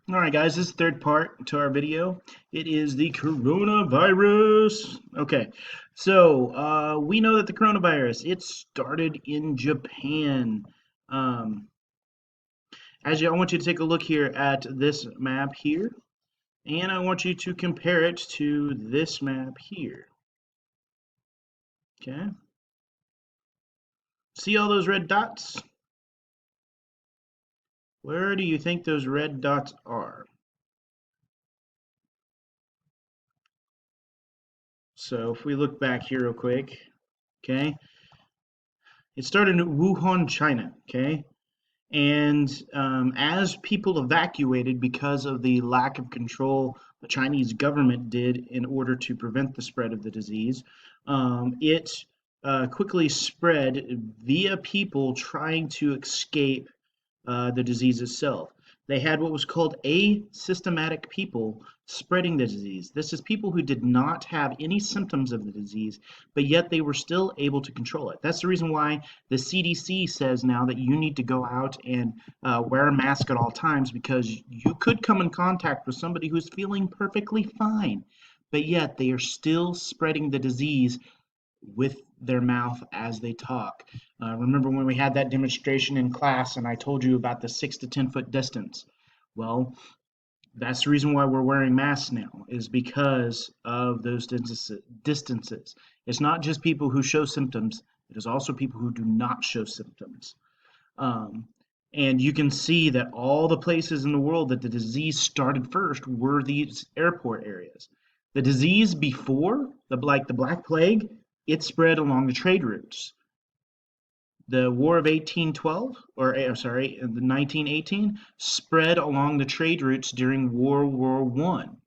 All right, guys, this is the third part to our video. It is the coronavirus. Okay, so we know that the coronavirus, it started in Japan. Um, I want you to take a look here at this map here, and I want you to compare it to this map here. Okay, see all those red dots? Where do you think those red dots are? So if we look back here real quick, okay, it started in Wuhan, China, okay? And as people evacuated because of the lack of control the Chinese government did in order to prevent the spread of the disease, it quickly spread via people trying to escape the disease itself. They had what was called asymptomatic people spreading the disease. This is people who did not have any symptoms of the disease, but yet they were still able to control it. That's the reason why the CDC says now that you need to go out and wear a mask at all times because you could come in contact with somebody who's feeling perfectly fine, but yet they are still spreading the disease with their mouth as they talk. Remember when we had that demonstration in class and I told you about the 6 to 10 foot distance? Well, that's the reason why we're wearing masks now, is because of those distances. It's not just people who show symptoms, it is also people who do not show symptoms. Um, and you can see that all the places in the world that the disease started first were these airport areas. The disease before, like the Black Plague, it spread along the trade routes. The War of 1812, or sorry, the 1918, spread along the trade routes during World War One.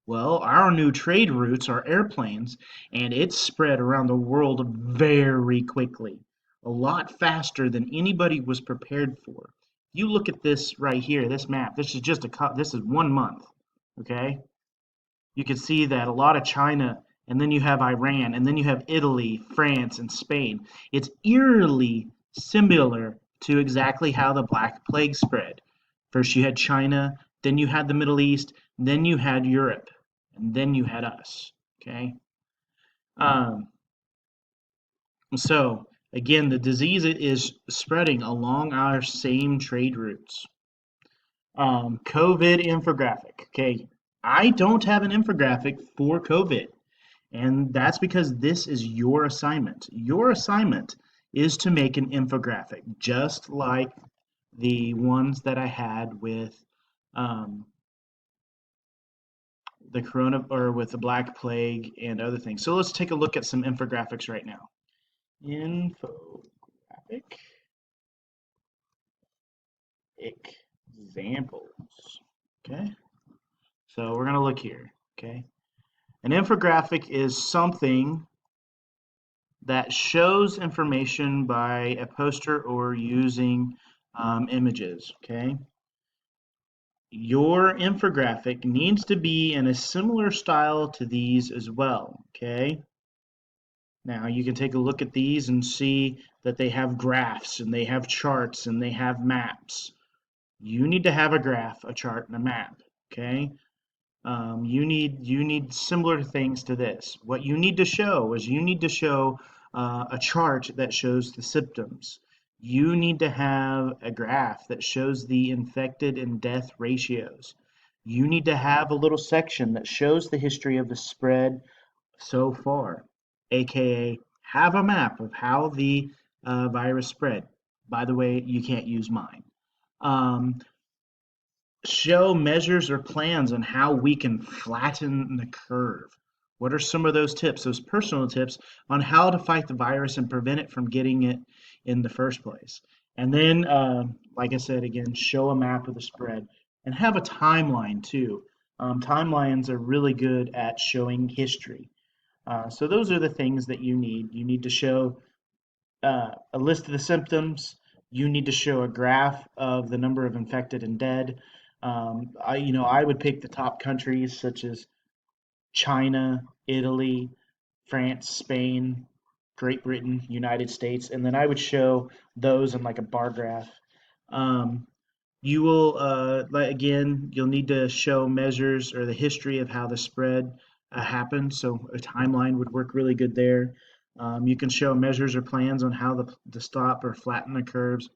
Well, our new trade routes are airplanes, and it spread around the world very quickly, a lot faster than anybody was prepared for. You look at this right here, this map. This is just this is 1 month, okay? You can see that a lot of China, and then you have Iran, and then you have Italy, France, and Spain. It's eerily similar to exactly how the Black Plague spread. First, you had China, then you had the Middle East, then you had Europe, and then you had us. Okay. Um, so, again, the disease is spreading along our same trade routes. COVID infographic. Okay. I don't have an infographic for COVID. And that's because this is your assignment. Your assignment is to make an infographic, just like the ones that I had with um, the corona or with the Black Plague and other things. So let's take a look at some infographics right now. Infographic examples. Okay. So we're going to look here. Okay. An infographic is something that shows information by a poster or using images. Okay. Your infographic needs to be in a similar style to these as well. Okay. Now you can take a look at these and see that they have graphs and they have charts and they have maps. You need to have a graph, a chart, and a map. Okay. You need similar things to this. What you need to show is you need to show a chart that shows the symptoms. You need to have a graph that shows the infected and death ratios. You need to have a little section that shows the history of the spread so far, aka have a map of how the virus spread. By the way, you can't use mine. Um, Show measures or plans on how we can flatten the curve. What are some of those tips, those personal tips on how to fight the virus and prevent it from getting it in the first place? And then, like I said again, show a map of the spread and have a timeline too. Timelines are really good at showing history. So those are the things that you need. You need to show a list of the symptoms. You need to show a graph of the number of infected and dead. I would pick the top countries such as China, Italy, France, Spain, Great Britain, United States, and then I would show those in like a bar graph. Um, You will, again, you'll need to show measures or the history of how the spread happened. So a timeline would work really good there. You can show measures or plans on how to stop or flatten the curves.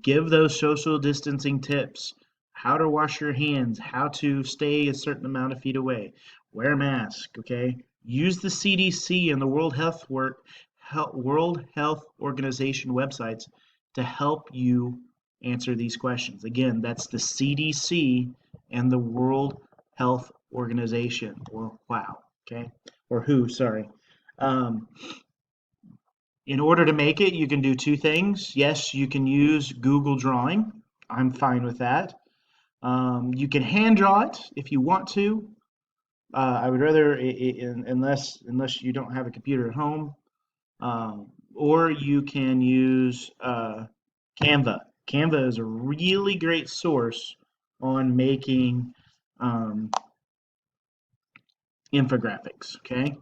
Give those social distancing tips, how to wash your hands, how to stay a certain amount of feet away, wear a mask, okay? Use the CDC and the World Health Organization websites to help you answer these questions. Again, that's the CDC and the World Health Organization, or WOW, okay? Or WHO, sorry. Um, in order to make it, you can do two things. Yes, you can use Google Drawing. I'm fine with that. You can hand draw it if you want to. I would rather, unless you don't have a computer at home, or you can use Canva. Canva is a really great source on making um, infographics. Okay,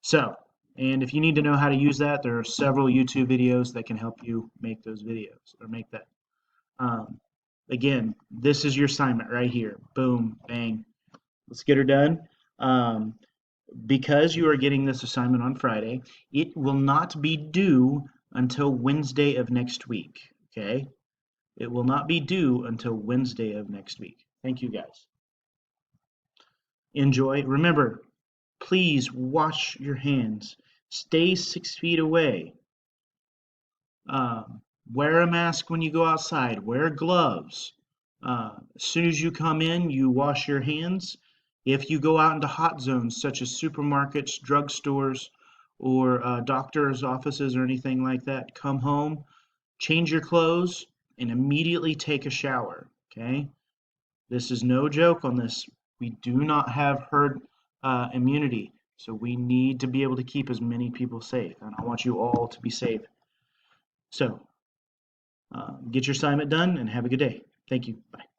so, and if you need to know how to use that, there are several YouTube videos that can help you make those videos or make that. Um, Again, this is your assignment right here. Boom, bang. Let's get her done. Um, because you are getting this assignment on Friday, it will not be due until Wednesday of next week. Okay? It will not be due until Wednesday of next week. Thank you guys. Enjoy. Remember, please wash your hands. Stay 6 feet away. Wear a mask when you go outside. Wear gloves. As soon as you come in, you wash your hands. If you go out into hot zones such as supermarkets, drugstores, or doctors' offices or anything like that, come home, change your clothes, and immediately take a shower. Okay? This is no joke on this. We do not have herd immunity, so we need to be able to keep as many people safe, and I want you all to be safe. So, get your assignment done and have a good day. Thank you. Bye.